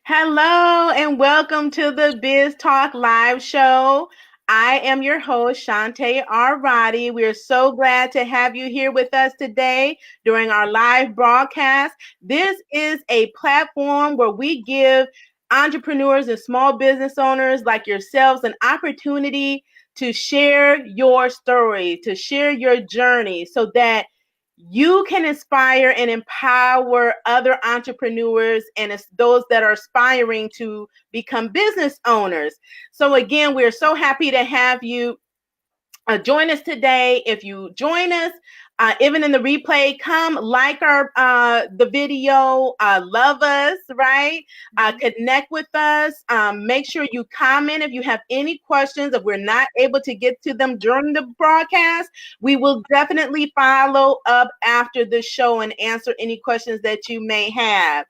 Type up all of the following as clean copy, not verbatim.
Hello and welcome to the Biz Talk Live Show. I am your host, Shante R. Roddy. We are so glad to have you here with us today during our live broadcast. This is a platform where we give entrepreneurs and small business owners like yourselves an opportunity to share your story, to share your journey so that you can inspire and empower other entrepreneurs and it's those that are aspiring to become business owners. So, again, we're so happy to have you join us today. If you join us, even in the replay, come like our the video, love us, right? Connect with us. Make sure you comment if you have any questions. If we're not able to get to them during the broadcast, we will definitely follow up after the show and answer any questions that you may have.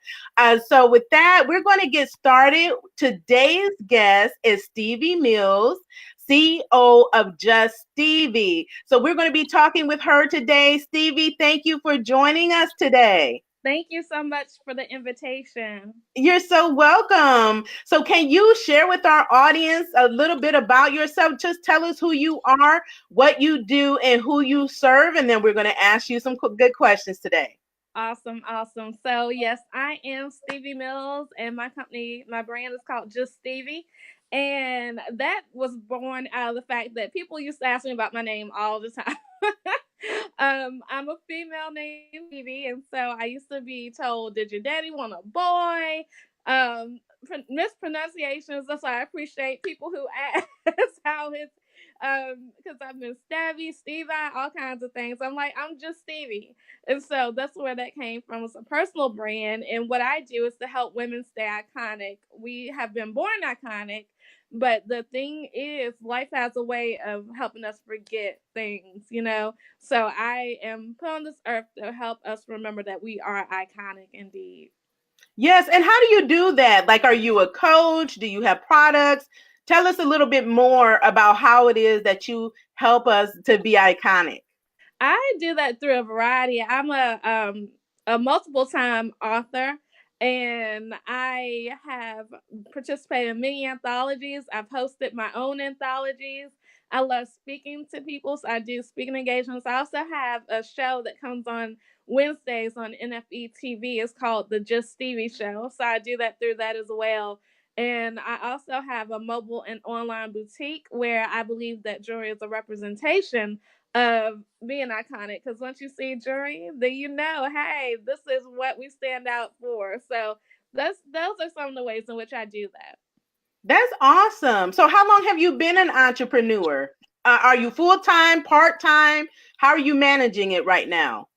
So with that, we're going to get started. Today's guest is Stevii Mills, CEO of Just Stevii. So we're going to be talking with her today. Stevie, thank you for joining us today. Thank you so much for the invitation. You're so welcome. So can you share with our audience a little bit about yourself? Just tell us who you are, what you do, and who you serve, and then we're going to ask you some good questions today. Awesome, awesome. So, yes, I am Stevii Mills, and my brand is called Just Stevie. And that was born out of the fact that people used to ask me about my name all the time. I'm a female named Stevie, and so I used to be told, "Did your daddy want a boy?" Mispronunciations. That's why I appreciate people who ask how his because I've been Stevie, Stevii, all kinds of things. I'm just Stevie. And so that's where that came from. It's a personal brand. And what I do is to help women stay iconic. We have been born iconic, but the thing is, life has a way of helping us forget things. So I am put on this earth to help us remember that we are iconic indeed. Yes, and how do you do that? Like, are you a coach? Do you have products? Tell us a little bit more about how it is that you help us to be iconic. I do that through a variety. I'm a multiple time author, and I have participated in many anthologies. I've hosted my own anthologies. I love speaking to people, so I do speaking engagements. I also have a show that comes on Wednesdays on NFE TV. It's called the Just Stevie Show, so I do that through that as well. And I also have a mobile and online boutique where I believe that jewelry is a representation of being iconic, because once you see jewelry, then hey, this is what we stand out for. So those are some of the ways in which I do that. That's awesome. So, how long have you been an entrepreneur? Are you full time, part time? How are you managing it right now?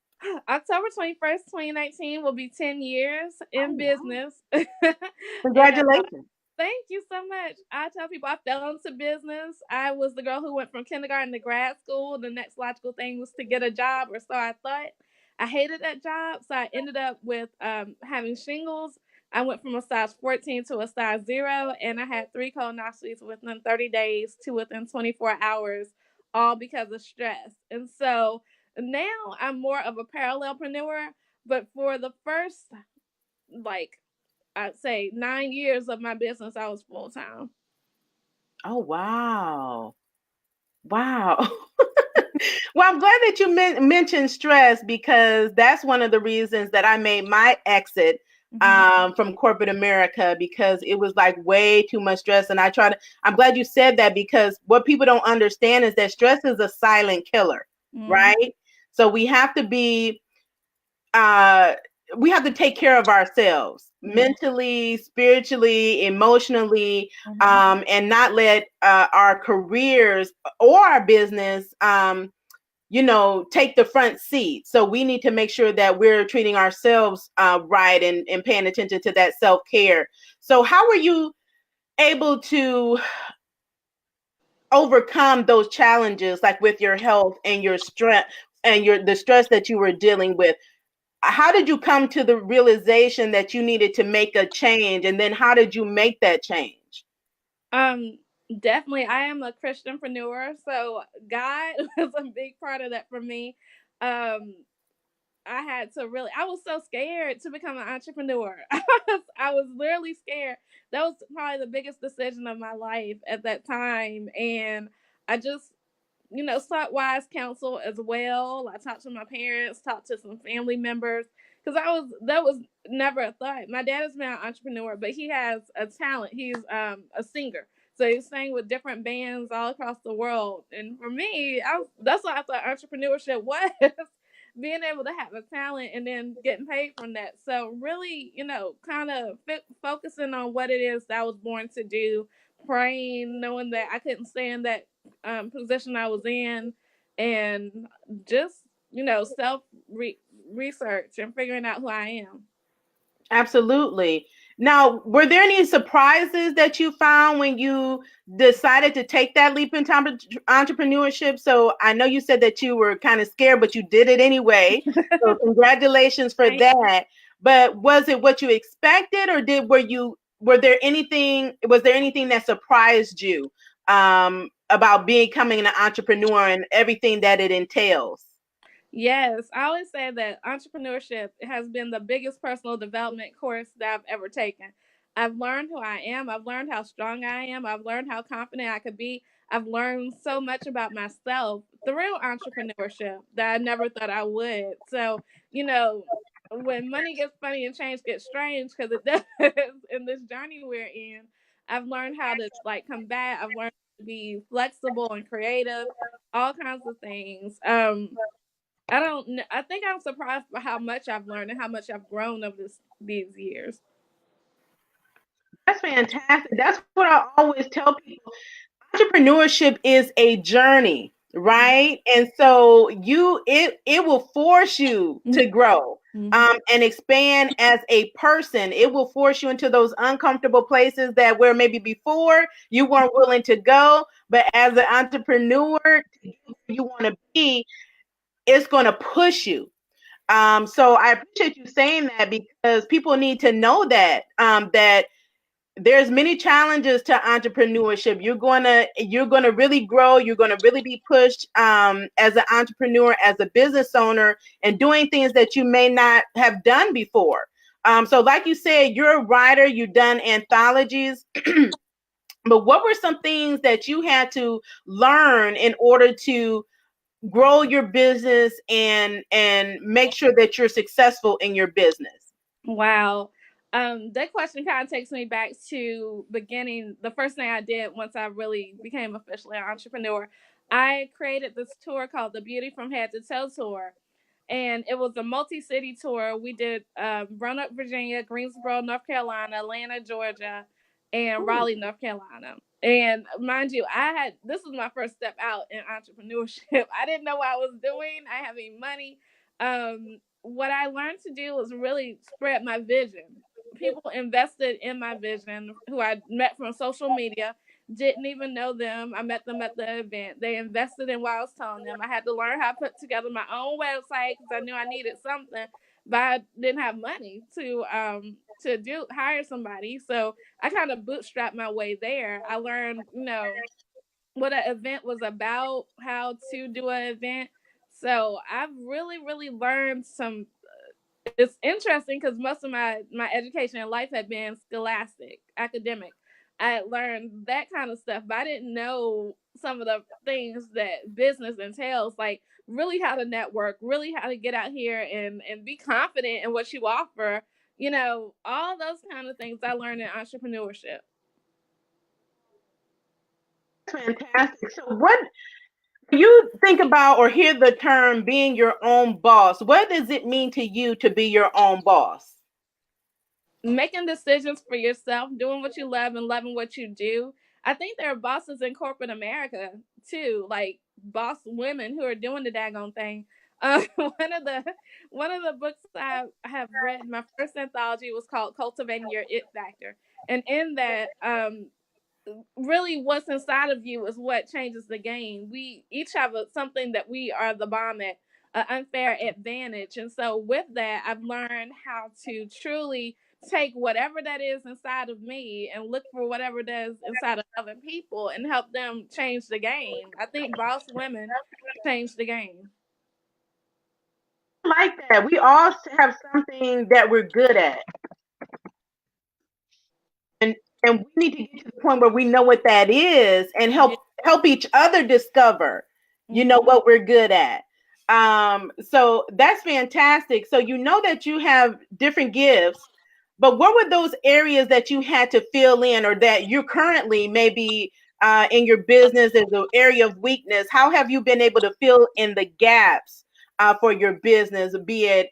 October 21st, 2019 will be 10 years Oh, in wow. business. And Congratulations. thank you so much. I tell people I fell into business. I was the girl who went from kindergarten to grad school. The next logical thing was to get a job, or so I thought. I hated that job, so I ended up with having shingles. I went from a size 14 to a size 0, and I had 3 colonoscopies within 30 days, 2 within 24 hours, all because of stress. And so now I'm more of a parallelpreneur, but for the first, like, I'd say 9 years of my business, I was full time. Oh, wow. Wow. Well, I'm glad that you mentioned stress because that's one of the reasons that I made my exit from corporate America because it was like way too much stress. And I'm glad you said that because what people don't understand is that stress is a silent killer, Mm-hmm. right? So uh, we have to take care of ourselves mentally, spiritually, emotionally, Mm-hmm. and not let our careers or our business take the front seat. So we need to make sure that we're treating ourselves right and paying attention to that self-care. So how were you able to overcome those challenges, like with your health and your strength and the stress that you were dealing with? How did you come to the realization that you needed to make a change? And then how did you make that change? Um, Definitely, I am a Christianpreneur, so God was a big part of that for me. Um, I had to really, I was so scared to become an entrepreneur. I was literally scared. That was probably the biggest decision of my life at that time. And I just, sought wise counsel as well. I talked to my parents, talked to some family members, because that was never a thought. My dad has been an entrepreneur, but he has a talent. He's a singer, so he sang with different bands all across the world. And for me, that's what I thought entrepreneurship was. Being able to have a talent and then getting paid from that. So really, kind of focusing on what it is that I was born to do, praying, knowing that I couldn't stay in that position I was in, and just self research and figuring out who I am. Absolutely. Now, were there any surprises that you found when you decided to take that leap into entrepreneurship? So I know you said that you were kind of scared, but you did it anyway. So congratulations for that. But was it what you expected, or was there anything that surprised you about becoming an entrepreneur and everything that it entails? Yes, I always say that entrepreneurship has been the biggest personal development course that I've ever taken. I've learned who I am. I've learned how strong I am. I've learned how confident I could be. I've learned so much about myself through entrepreneurship that I never thought I would. So, when money gets funny and change gets strange, because it does in this journey we're in, I've learned how to like combat. I've learned to be flexible and creative, all kinds of things. I don't. I think I'm surprised by how much I've learned and how much I've grown over these years. That's fantastic. That's what I always tell people. Entrepreneurship is a journey, right? And so it will force you to grow and expand as a person. It will force you into those uncomfortable places that where maybe before you weren't willing to go, but as an entrepreneur, you want to be, it's going to push you. So I appreciate you saying that, because people need to know that that there's many challenges to entrepreneurship. You're gonna really grow. You're gonna really be pushed as an entrepreneur, as a business owner, and doing things that you may not have done before. So, like you said, you're a writer. You've done anthologies. But what were some things that you had to learn in order to grow your business and make sure that you're successful in your business? Wow. That question kind of takes me back to beginning. The first thing I did once I really became officially an entrepreneur, I created this tour called the Beauty from Head to Toe Tour. And it was a multi-city tour. We did Roanoke, Virginia, Greensboro, North Carolina, Atlanta, Georgia, and Ooh. Raleigh, North Carolina. And mind you, this was my first step out in entrepreneurship. I didn't know what I was doing. I didn't have any money. What I learned to do was really spread my vision. People invested in my vision who I met from social media, didn't even know them. I met them at the event. They invested in what I was telling them. I had to learn how to put together my own website because I knew I needed something, but I didn't have money to do hire somebody. So I kind of bootstrapped my way there. I learned, what an event was about, how to do an event. So I've really, really learned some. It's interesting because most of my education in life had been scholastic, academic. I had learned that kind of stuff, but I didn't know some of the things that business entails, like really how to network, really how to get out here and be confident in what you offer. All those kind of things I learned in entrepreneurship. Fantastic. So what you think about or hear the term being your own boss, what does it mean to you to be your own boss? Making decisions for yourself, doing what you love and loving what you do. I think there are bosses in corporate America too, like boss women who are doing the daggone thing. One of the books I have read, my first anthology was called Cultivating Your It Factor, and in that, really what's inside of you is what changes the game. We each have something that we are the bomb at, an unfair advantage. And so with that, I've learned how to truly take whatever that is inside of me and look for whatever that is inside of other people and help them change the game. I think boss women change the game. like that. We all have something that we're good at, and we need to get to the point where we know what that is and Yeah. help each other discover, Mhm. what we're good at. So that's fantastic. So you know that you have different gifts, but what were those areas that you had to fill in, or that you currently maybe in your business as an area of weakness? How have you been able to fill in the gaps for your business, be it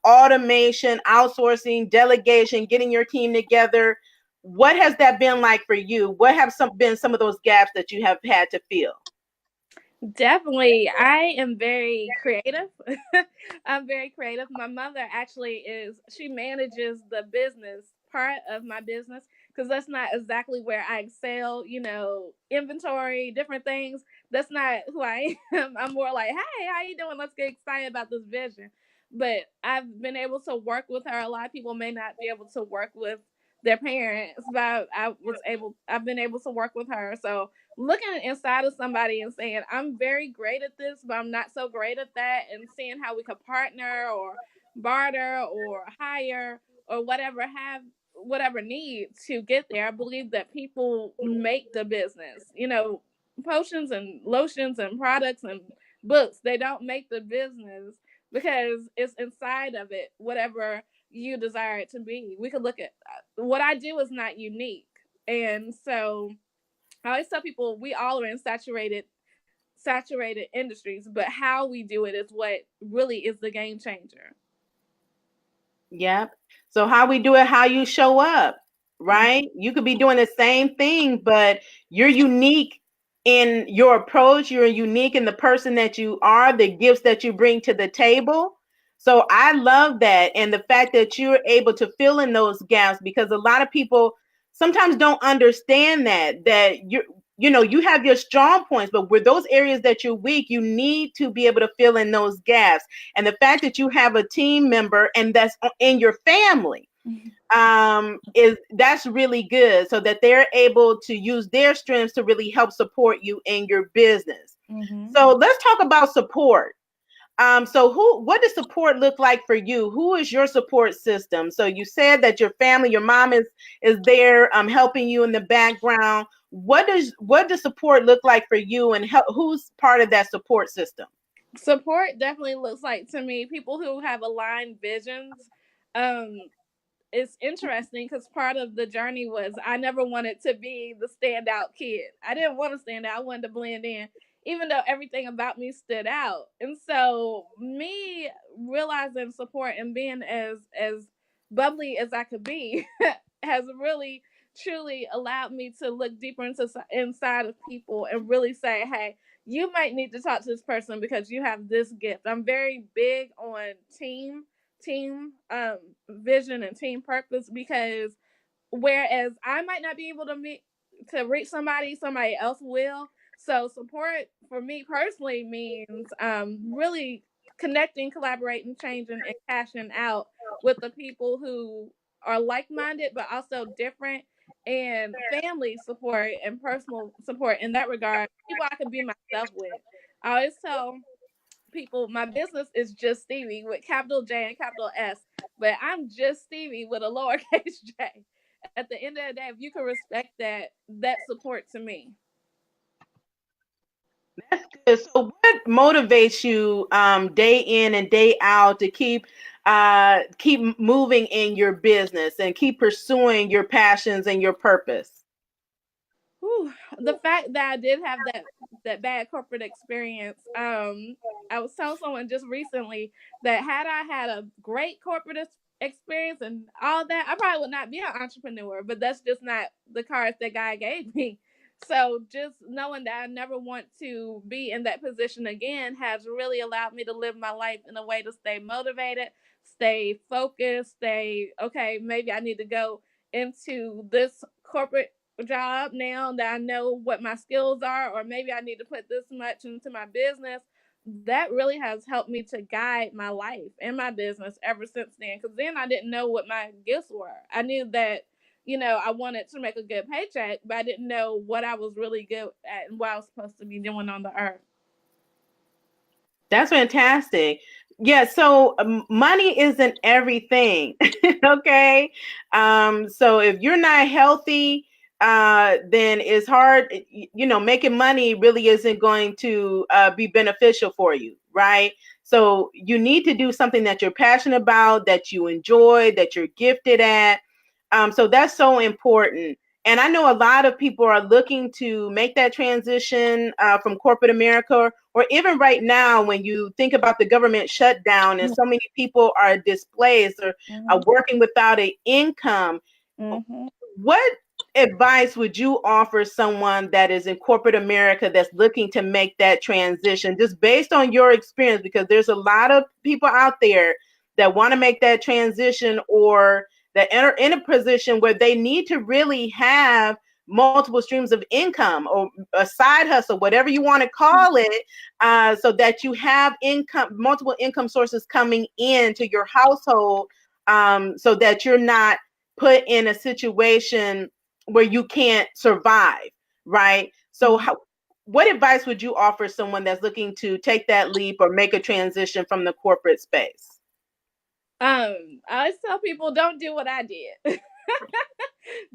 automation, outsourcing, delegation, getting your team together? What has that been like for you? What have been some of those gaps that you have had to fill? Definitely. I am very creative. I'm very creative. My mother actually she manages the business part of my business because that's not exactly where I excel, inventory, different things. That's not who I am. I'm more like, hey, how you doing? Let's get excited about this vision. But I've been able to work with her. A lot of people may not be able to work with their parents, but I've been able to work with her. So looking inside of somebody and saying, I'm very great at this, but I'm not so great at that, and seeing how we could partner or barter or hire or whatever need to get there. I believe that people make the business. Potions and lotions and products and books, they don't make the business because it's inside of it, whatever you desire it to be. We could look at what I do is not unique. And so I always tell people we all are in saturated industries, but how we do it is what really is the game changer. Yep. So how we do it, how you show up, Mhm. right? You could be doing the same thing, but you're unique in your approach. You're unique in the person that you are, the gifts that you bring to the table. So I love that. And the fact that you're able to fill in those gaps, because a lot of people sometimes don't understand that you have your strong points, but with those areas that you're weak, you need to be able to fill in those gaps. And the fact that you have a team member and that's in your family is that's really good, so that they're able to use their strengths to really help support you in your business. Mhm. So let's talk about support. So what does support look like for you? Who is your support system? So you said that your family, your mom is there helping you in the background. What does support look like for you, and who's part of that support system? Support definitely looks like to me people who have aligned visions. Um, it's interesting because part of the journey was I never wanted to be the standout kid. I didn't want to stand out. I wanted to blend in, even though everything about me stood out. And so me realizing support and being as bubbly as I could be has really truly allowed me to look deeper into inside of people and really say, hey, you might need to talk to this person because you have this gift. I'm very big on team vision and team purpose, because whereas I might not be able to reach somebody else will. So support for me personally means really connecting, collaborating, changing, and cashing out with the people who are like-minded but also different, and family support and personal support in that regard, people I can be myself with. I always tell people my business is Just Stevie with capital J and capital S, but I'm just Stevie with a lowercase j. At the end of the day, if you can respect that support to me. That's good. So, what motivates you day in and day out to keep moving in your business and keep pursuing your passions and your purpose? Whew. The fact that I did have that bad corporate experience, I was telling someone just recently that had I had a great corporate experience and all that, I probably would not be an entrepreneur. But that's just not the cards that God gave me. So just knowing that I never want to be in that position again has really allowed me to live my life in a way to stay motivated, stay focused, stay okay. Maybe I need to go into this corporate job now that I know what my skills are, or maybe I need to put this much into my business. That really has helped me to guide my life and my business ever since then. Because then I didn't know what my gifts were. I knew that, I wanted to make a good paycheck, but I didn't know what I was really good at and what I was supposed to be doing on the earth. That's fantastic. Yeah, so money isn't everything. Okay. So if you're not healthy, then it's hard, making money really isn't going to be beneficial for you, right? So you need to do something that you're passionate about, that you enjoy, that you're gifted at. So that's so important. And I know a lot of people are looking to make that transition from corporate America, or even right now, when you think about the government shutdown and so many people are displaced or are Mm-hmm. working without an income. Mm-hmm. What advice would you offer someone that is in corporate America that's looking to make that transition, just based on your experience? Because there's a lot of people out there that want to make that transition, or that are in a position where they need to really have multiple streams of income, or a side hustle, whatever you want to call it, so that you have multiple income sources coming into your household, so that you're not put in a situation where you can't survive, right? So, what advice would you offer someone that's looking to take that leap or make a transition from the corporate space? I always tell people, don't do what I did.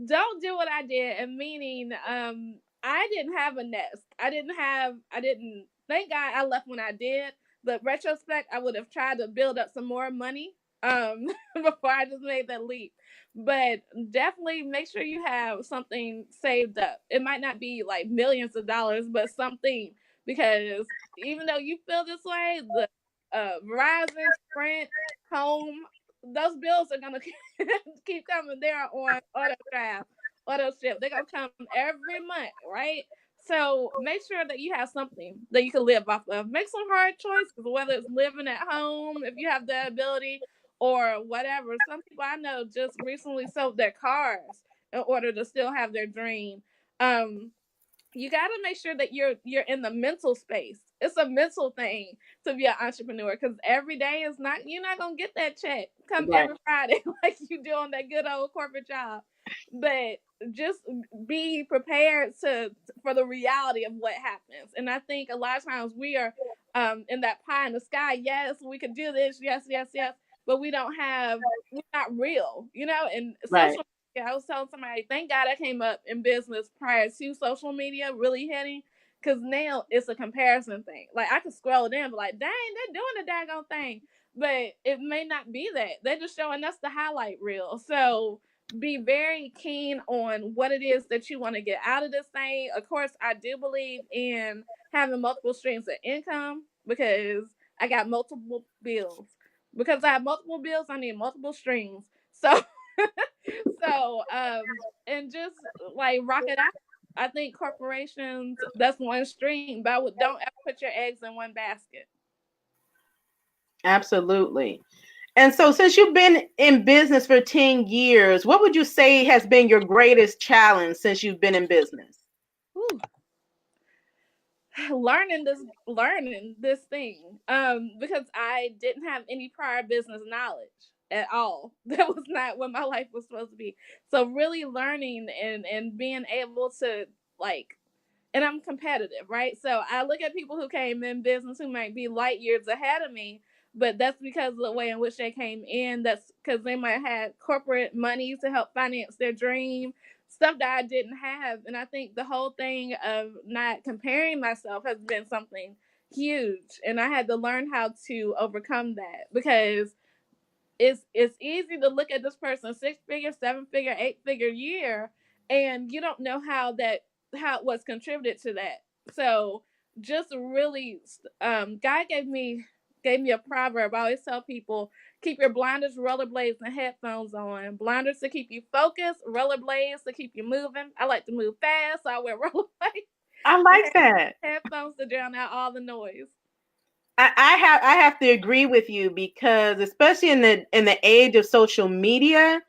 Don't do what I did. And meaning, I didn't have a nest. Thank God I left when I did. But retrospect, I would have tried to build up some more money before I just made that leap. But definitely make sure you have something saved up. It might not be like millions of dollars, but something, because even though you feel this way, the Verizon, Sprint, home, those bills are gonna keep coming. They're on auto drive, auto ship. They're gonna come every month, right? So make sure that you have something that you can live off of. Make some hard choices, whether it's living at home if you have the ability, or whatever. Some people I know just recently sold their cars in order to still have their dream. Um, you got to make sure that you're in the mental space. It's a mental thing to be an entrepreneur, because every day is not, you're not gonna get that check come Right, every Friday like you do on that good old corporate job. But just be prepared to for the reality of what happens. And I think a lot of times we are in that pie in the sky. Yes, we can do this. Yes, yes, yes. But we're not real, And right, social media, I was telling somebody, thank God I came up in business prior to social media really hitting, because now it's a comparison thing. Like I can scroll it in, but like, dang, they're doing the daggone thing. But it may not be that. They're just showing us the highlight reel. So be very keen on what it is that you want to get out of this thing. Of course, I do believe in having multiple streams of income, because I got multiple bills. Because I have multiple bills, I need multiple streams. So and just like rock it out. I think corporations, that's one stream, but don't ever put your eggs in one basket. absolutely. And so, since you've been in business for 10 years, what would you say has been your greatest challenge since you've been in business? Whew. Learning this thing, because I didn't have any prior business knowledge at all. That was not what my life was supposed to be. So really learning and being able to, like, and I'm competitive, right? So I look at people who came in business who might be light years ahead of me, but that's because of the way in which they came in. That's because they might have had corporate money to help finance their dream, stuff that I didn't have. And I think the whole thing of not comparing myself has been something huge. And I had to learn how to overcome that, because it's easy to look at this person 6 figure, 7 figure, 8 figure year, and you don't know how it was contributed to that. So just really, God gave me a proverb. I always tell people, keep your blinders, rollerblades, and headphones on. Blinders to keep you focused, rollerblades to keep you moving. I like to move fast, so I wear rollerblades. I And like that. headphones to drown out all the noise. I have to agree with you, because especially in the age of social media,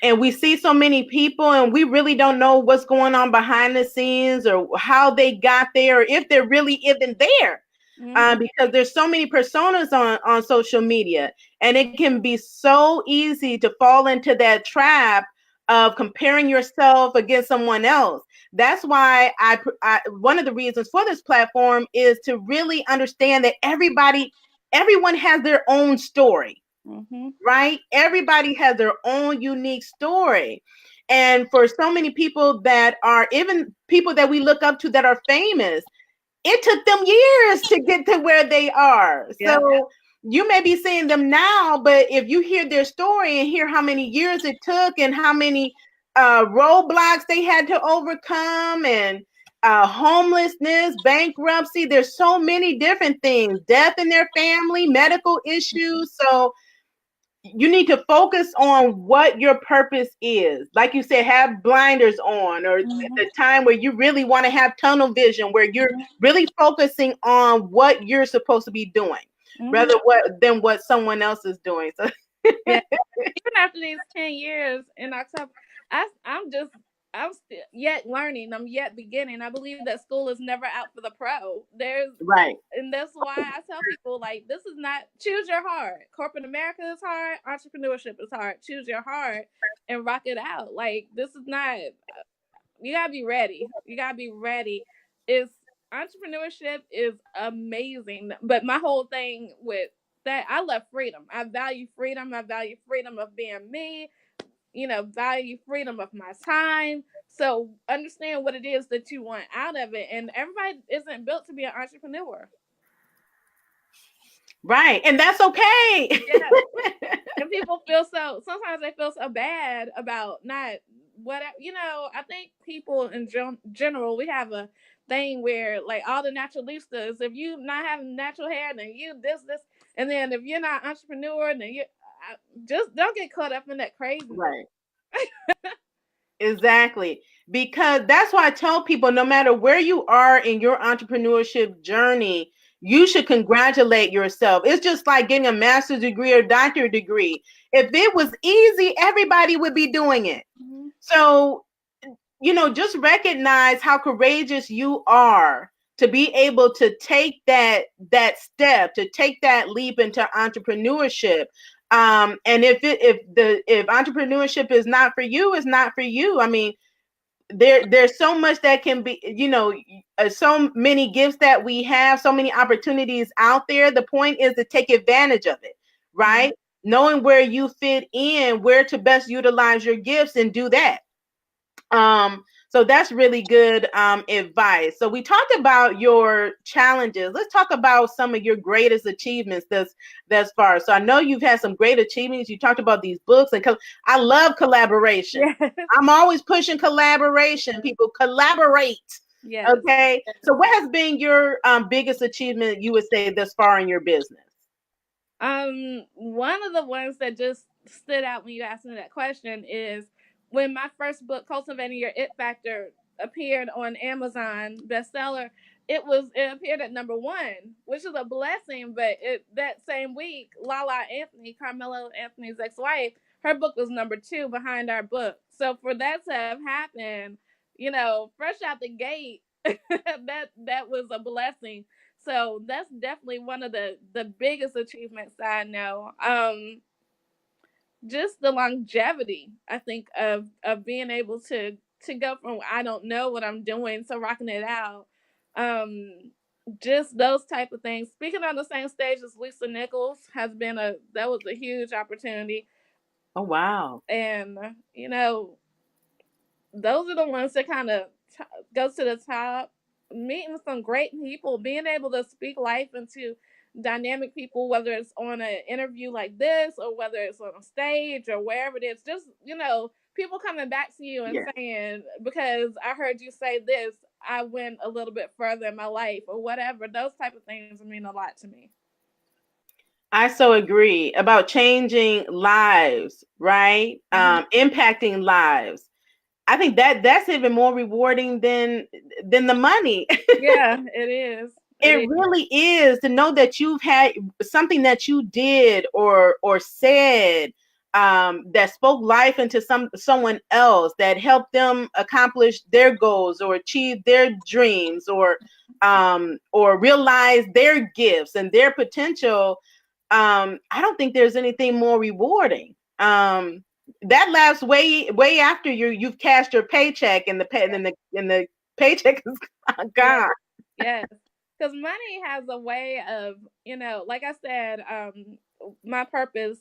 and we see so many people, and we really don't know what's going on behind the scenes, or how they got there, or if they're really even there. Mm-hmm. Because there's so many personas on social media, and it can be so easy to fall into that trap of comparing yourself against someone else. That's why one of the reasons for this platform is to really understand that everyone has their own story, right? Everybody has their own unique story. And for so many people that are, even people that we look up to that are famous, it took them years to get to where they are. Yeah. So you may be seeing them now, but if you hear their story and hear how many years it took and how many roadblocks they had to overcome, and homelessness, bankruptcy, there's so many different things, death in their family, medical issues. So you need to focus on what your purpose is. Like you said, have blinders on, or the time where you really want to have tunnel vision, where you're really focusing on what you're supposed to be doing, rather than what someone else is doing. So yeah. Even after these 10 years in October, I'm still yet learning. I'm yet beginning. I believe that school is never out for the pro. right. And that's why I tell people, like, this is not, choose your heart. Corporate America is hard. Entrepreneurship is hard. Choose your heart and rock it out. Like, this is not, you gotta be ready. You gotta be ready. It's Entrepreneurship is amazing. But my whole thing with that, I love freedom. I value freedom. I value freedom of being me, value freedom of my time. So understand what it is that you want out of it. And everybody isn't built to be an entrepreneur. Right. And that's okay. Yeah. And people sometimes they feel so bad about not I think people in general, we have a thing where, like, all the naturalistas, if you not having natural hair, then you this, and then if you're not entrepreneur, then just don't get caught up in that crazy. Right. Exactly. Because that's why I tell people, no matter where you are in your entrepreneurship journey, you should congratulate yourself. It's just like getting a master's degree or doctorate degree. If it was easy, everybody would be doing it. So, just recognize how courageous you are to be able to take that step, to take that leap into entrepreneurship. And if entrepreneurship is not for you, it's not for you. I mean, there's so much that can be, so many gifts that we have, so many opportunities out there. The point is to take advantage of it, right? Knowing where you fit in, where to best utilize your gifts, and do that. So that's really good advice. So we talked about your challenges. Let's talk about some of your greatest achievements thus far. So I know you've had some great achievements. You talked about these books, and I love collaboration. Yes. I'm always pushing collaboration. People collaborate. Yes. Okay. So what has been your biggest achievement, you would say, thus far in your business? One of the ones that just stood out when you asked me that question is when my first book, Cultivating Your It Factor, appeared on Amazon bestseller. It appeared at #1, which is a blessing. But that same week, Lala Anthony, Carmelo Anthony's ex-wife, her book was #2 behind our book. So for that to have happened, fresh out the gate, that was a blessing. So that's definitely one of the biggest achievements I know. Just the longevity, I think, of being able to go from I don't know what I'm doing to rocking it out. Just those type of things. Speaking on the same stage as Lisa Nichols that was a huge opportunity. Oh, wow. And, those are the ones that kind of go to the top. Meeting some great people, being able to speak life into dynamic people, whether it's on an interview like this or whether it's on a stage or wherever it is, just, people coming back to you and saying, because I heard you say this, I went a little bit further in my life or whatever. Those type of things mean a lot to me. I so agree about changing lives, right? Impacting lives. I think that's even more rewarding than the money. Yeah, it is. It really is, to know that you've had something that you did or said that spoke life into someone else, that helped them accomplish their goals or achieve their dreams or realize their gifts and their potential. I don't think there's anything more rewarding. that lasts way after you've cashed your paycheck and the paycheck is Yeah. gone. Yes. Because money has a way of, like I said, my purpose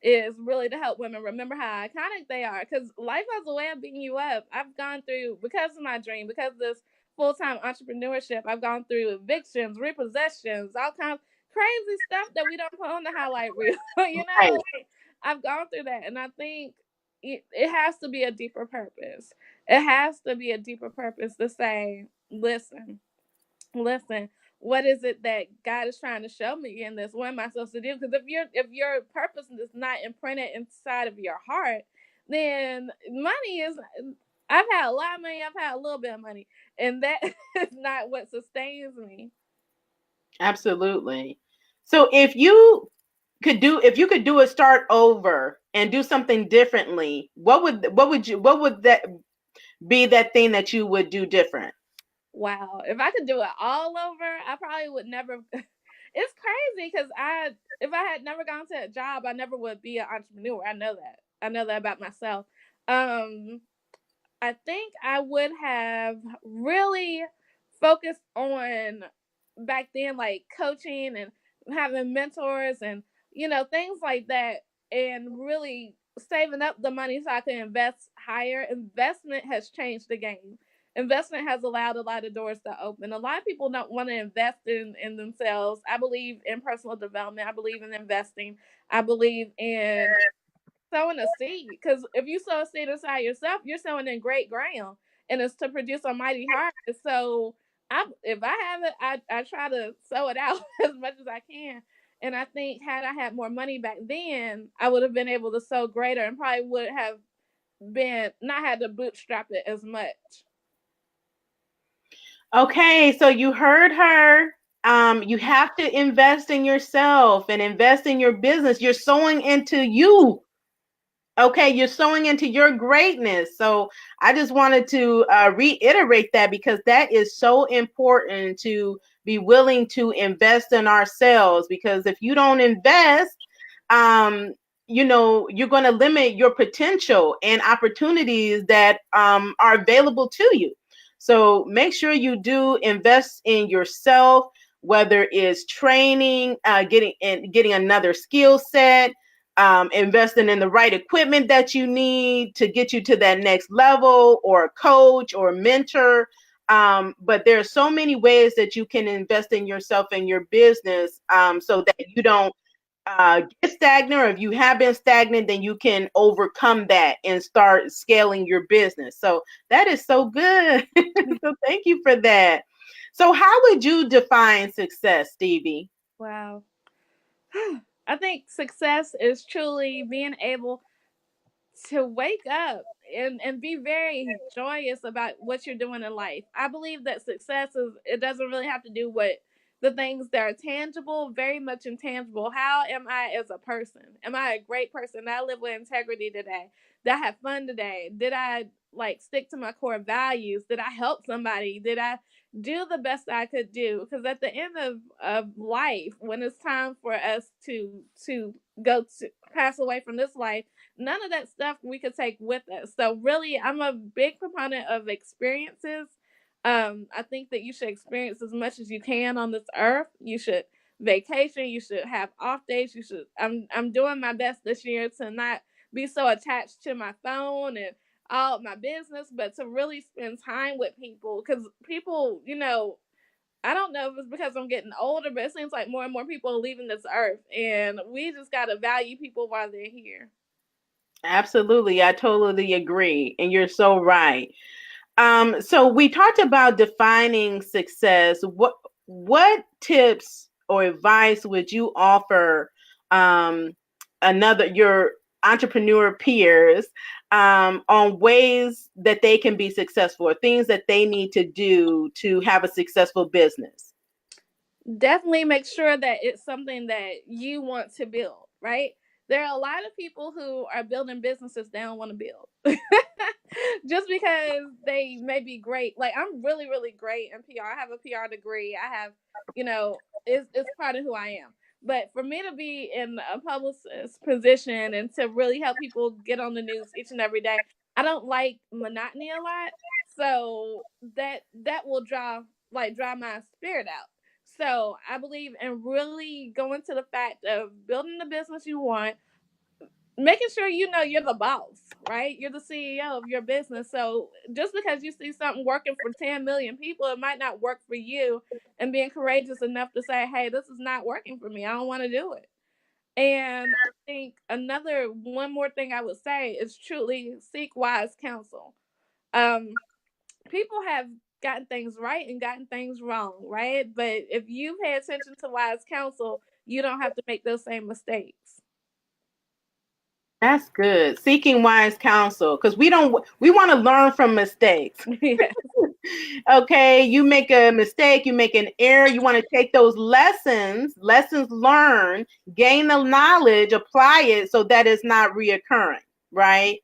is really to help women remember how iconic they are. Because life has a way of beating you up. I've gone through, because of my dream, because of this full time entrepreneurship, I've gone through evictions, repossessions, all kinds of crazy stuff that we don't put on the highlight reel. Right. Like, I've gone through that. And I think it has to be a deeper purpose. It has to be a deeper purpose to say, listen, what is it that God is trying to show me in this? What am I supposed to do? Because if your purpose is not imprinted inside of your heart, then money is. I've had a lot of money. I've had a little bit of money, and that is not what sustains me. Absolutely. So if you could do a start over and do something differently, what would that be, that thing that you would do different? Wow, if I could do it all over, I probably would never. It's crazy because if I had never gone to a job, I never would be an entrepreneur. I know that. I know that about myself. Um, I think I would have really focused on back then, like coaching and having mentors and things like that, and really saving up the money so I could invest higher. Investment has changed the game. Investment has allowed a lot of doors to open. A lot of people don't want to invest in themselves. I believe in personal development. I believe in investing. I believe in sowing a seed, because if you sow a seed inside yourself, you're sowing in great ground, and it's to produce a mighty harvest. So if I have it, I try to sow it out as much as I can. And I think had I had more money back then, I would have been able to sow greater and probably would have been not had to bootstrap it as much. Okay, so you heard her. You have to invest in yourself and invest in your business. You're sowing into you. Okay, you're sowing into your greatness. So I just wanted to reiterate that, because that is so important, to be willing to invest in ourselves. Because if you don't invest, um, you're going to limit your potential and opportunities that are available to you. So make sure you do invest in yourself, whether it's training, getting another skill set, investing in the right equipment that you need to get you to that next level, or a coach or a mentor. But there are so many ways that you can invest in yourself and your business, so that you don't get stagnant, or if you have been stagnant, then you can overcome that and start scaling your business. So that is so good. So thank you for that. So how would you define success, Stevie? Wow. I think success is truly being able to wake up and be very joyous about what you're doing in life. I believe that success is, it doesn't really have to do with the things that are tangible, very much intangible. How am I as a person? Am I a great person? Did I live with integrity today? Did I have fun today? Did I like stick to my core values? Did I help somebody? Did I do the best I could do? Because at the end of life, when it's time for us to go to pass away from this life, none of that stuff we could take with us. So really, I'm a big proponent of experiences. I think that you should experience as much as you can on this earth. You should vacation. You should have off days. You should. I'm doing my best this year to not be so attached to my phone and all my business, but to really spend time with people. Because people, I don't know if it's because I'm getting older, but it seems like more and more people are leaving this earth, and we just gotta value people while they're here. Absolutely, I totally agree, and you're so right. So we talked about defining success. What tips or advice would you offer um, another your entrepreneur peers on ways that they can be successful, or things that they need to do to have a successful business? Definitely make sure that it's something that you want to build, right? There are a lot of people who are building businesses they don't want to build. Just because they may be great. Like, I'm really, really great in PR. I have a PR degree. I have, it's part of who I am. But for me to be in a publicist position and to really help people get on the news each and every day, I don't like monotony a lot. So that will drive my spirit out. So I believe in really going to the fact of building the business you want, making sure you know you're the boss, right? You're the CEO of your business. So just because you see something working for 10 million people, it might not work for you. And being courageous enough to say, hey, this is not working for me. I don't want to do it. And I think one more thing I would say is truly seek wise counsel. Um, People have gotten things right and gotten things wrong, right? But if you pay attention to wise counsel, you don't have to make those same mistakes. That's good. Seeking wise counsel, because we want to learn from mistakes. Yeah. Okay, you make a mistake, you make an error, you want to take those lessons learned, gain the knowledge, apply it so that it's not reoccurring, right?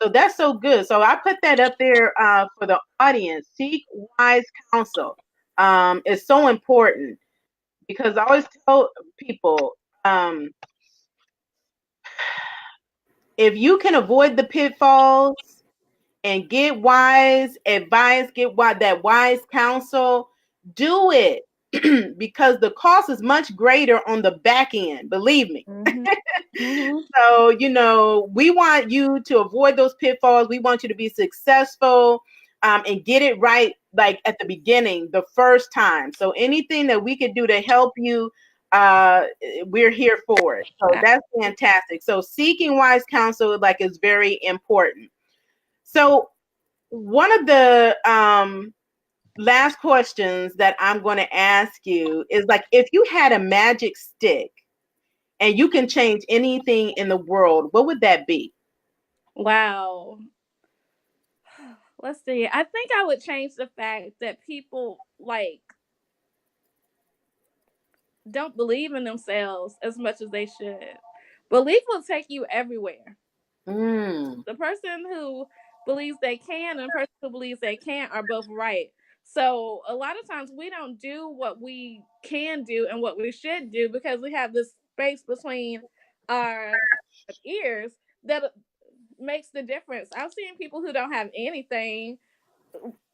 So that's so good. So I put that up there for the audience. Seek wise counsel. It's so important because I always tell people, if you can avoid the pitfalls and get wise advice, that wise counsel, do it because the cost is much greater on the back end, believe me. Mm-hmm. Mm-hmm. So, we want you to avoid those pitfalls. We want you to be successful and get it right, like at the beginning, the first time. So anything that we could do to help you, we're here for it. So that's fantastic. So seeking wise counsel, like, is very important. So one of the last questions that I'm going to ask you is, like, if you had a magic stick and you can change anything in the world, what would that be? Wow. Let's see. I think I would change the fact that people don't believe in themselves as much as they should. Belief will take you everywhere. Mm, The person who believes they can and the person who believes they can't are both right. So a lot of times we don't do what we can do and what we should do because we have this space between our ears that makes the difference. I've seen people who don't have anything,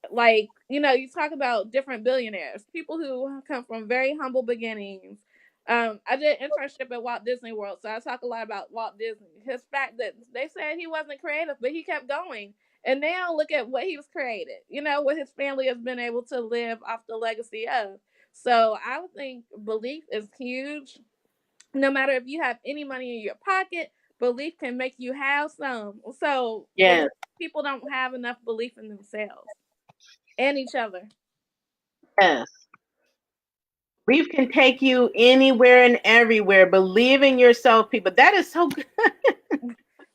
you talk about different billionaires, people who come from very humble beginnings. I did an internship at Walt Disney World, so I talk a lot about Walt Disney. His fact that they said he wasn't creative, but he kept going. And now look at what he's created, what his family has been able to live off the legacy of. So I would think belief is huge. No matter if you have any money in your pocket, belief can make you have some. So yes, people don't have enough belief in themselves and each other. yes. Belief can take you anywhere and everywhere. Believe in yourself, people. That is so good.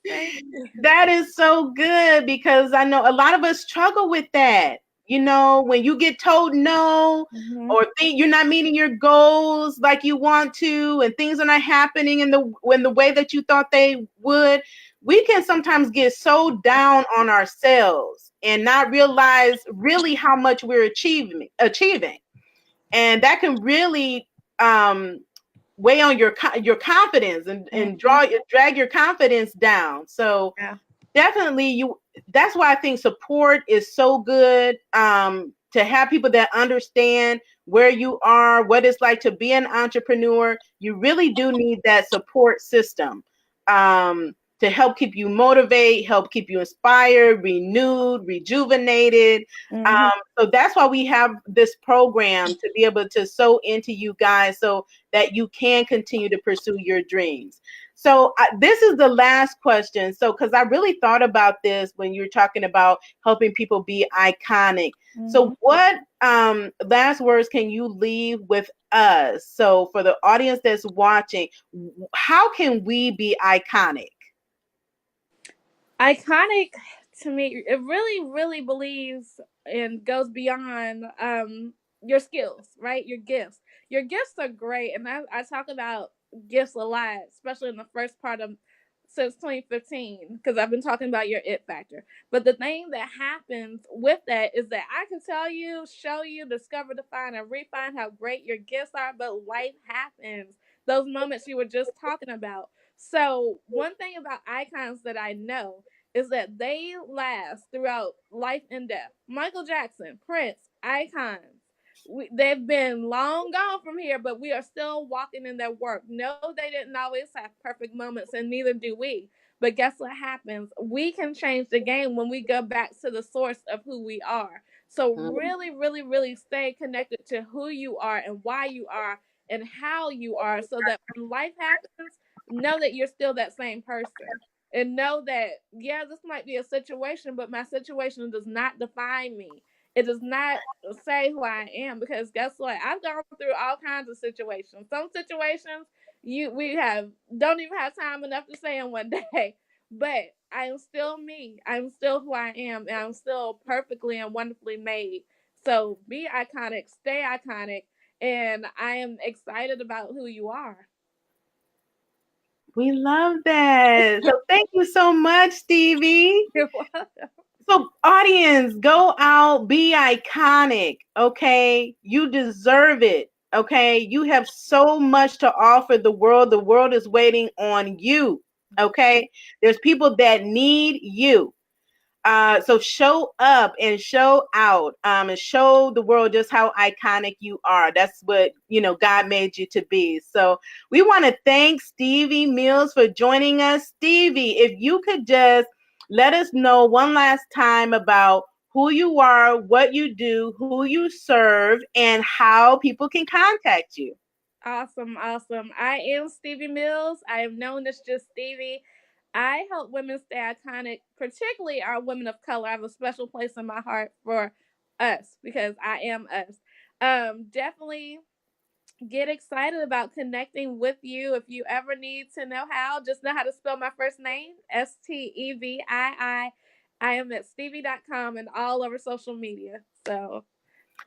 Thank you. That is so good because I know a lot of us struggle with that. When you get told no, Mm-hmm. or think you're not meeting your goals like you want to, and things are not happening in the way that you thought they would, we can sometimes get so down on ourselves and not realize really how much we're achieving. And that can really weigh on your confidence and drag your confidence down. So Yeah. definitely, that's why I think support is so good, to have people that understand where you are, what it's like to be an entrepreneur. You really do need that support system, to help keep you motivated, help keep you inspired, renewed, rejuvenated. Mm-hmm. So that's why we have this program, to be able to sow into you guys so that you can continue to pursue your dreams. So this is the last question. So, because I really thought about this when you're talking about helping people be iconic. Mm-hmm. So, what last words can you leave with us? So, for the audience that's watching, how can we be iconic? Iconic to me, it really, really believes and goes beyond your skills, right? Your gifts. Your gifts are great, and I talk about gifts a lot, especially in the first part of since 2015, because I've been talking about your it factor. But the thing that happens with that is that I can tell you, show you, discover, define, and refine how great your gifts are, but life happens. those moments you were just talking about. So one thing about icons that I know is that they last throughout life and death. Michael Jackson, Prince, icons. They've been long gone from here, but we are still walking in their work. No, they didn't always have perfect moments, and neither do we. But guess what happens? We can change the game when we go back to the source of who we are. So, really, really, really stay connected to who you are and why you are and how you are, so that when life happens, know that you're still that same person. And know that, yeah, this might be a situation, but my situation does not define me. It does not say who I am, because guess what? I've gone through all kinds of situations. Some situations we have don't even have time enough to say in one day. But I am still me. I'm still who I am, and I'm still perfectly and wonderfully made. So be iconic, stay iconic, and I am excited about who you are. We love that. So thank you so much, Stevie. You're welcome. So, audience, go out, be iconic, okay? You deserve it, okay? You have so much to offer the world. The world is waiting on you, okay? There's people that need you. So show up and show out, and show the world just how iconic you are. That's what, God made you to be. So we want to thank Stevii Mills for joining us. Stevie, if you could just let us know one last time about who you are, what you do, who you serve, and how people can contact you. Awesome, awesome. I am Stevii Mills. I am known as Just Stevie. I help women stay iconic, particularly our women of color. I have a special place in my heart for us because I am us. Definitely get excited about connecting with you. If you ever need to know how, just know how to spell my first name, Stevii. I am at stevie.com and all over social media. So,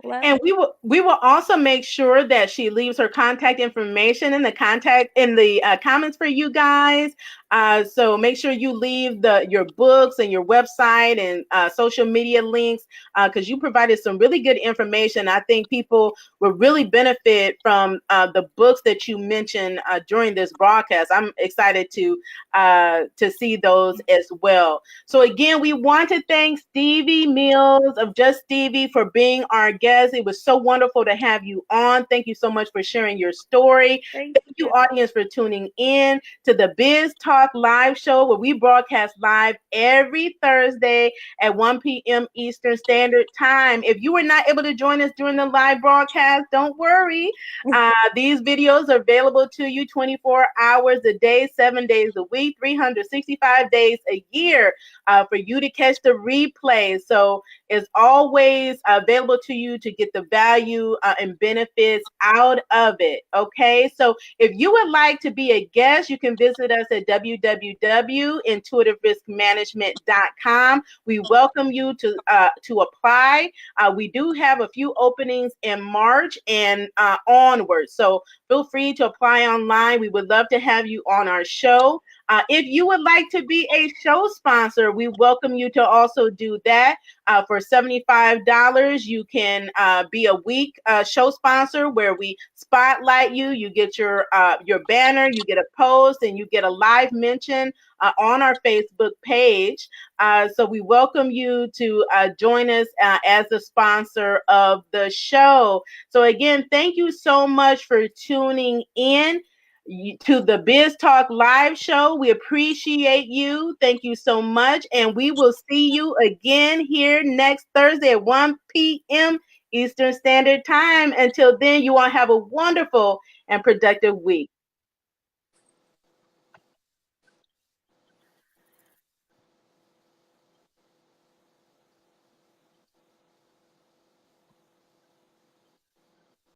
love And it. we will also make sure that she leaves her contact information in the comments for you guys. So make sure you leave your books and your website and social media links, because you provided some really good information. I think people will really benefit from the books that you mentioned during this broadcast. I'm excited to see those as well. So again, we want to thank Stevie Mills of Just Stevie for being our guest. It was so wonderful to have you on. Thank you so much for sharing your story. Thank Thank you, you. audience, for tuning in to the Biz Talk Live Show, where we broadcast live every Thursday at 1 p.m. Eastern Standard Time. If you were not able to join us during the live broadcast, don't worry. These videos are available to you 24 hours a day, 7 days a week, 365 days a year, for you to catch the replay. So it's always available to you to get the value and benefits out of it. Okay. So if you would like to be a guest, you can visit us at www.intuitiveriskmanagement.com. We welcome you to apply. We do have a few openings in March and onward. So feel free to apply online. We would love to have you on our show. If you would like to be a show sponsor, we welcome you to also do that. For $75, you can be a week show sponsor, where we spotlight you. You get your banner, you get a post, and you get a live mention on our Facebook page. So we welcome you to join us as a sponsor of the show. So again, thank you so much for tuning in to the Biz Talk Live Show. We appreciate you. Thank you so much. And we will see you again here next Thursday at 1 p.m. Eastern Standard Time. Until then, you all have a wonderful and productive week.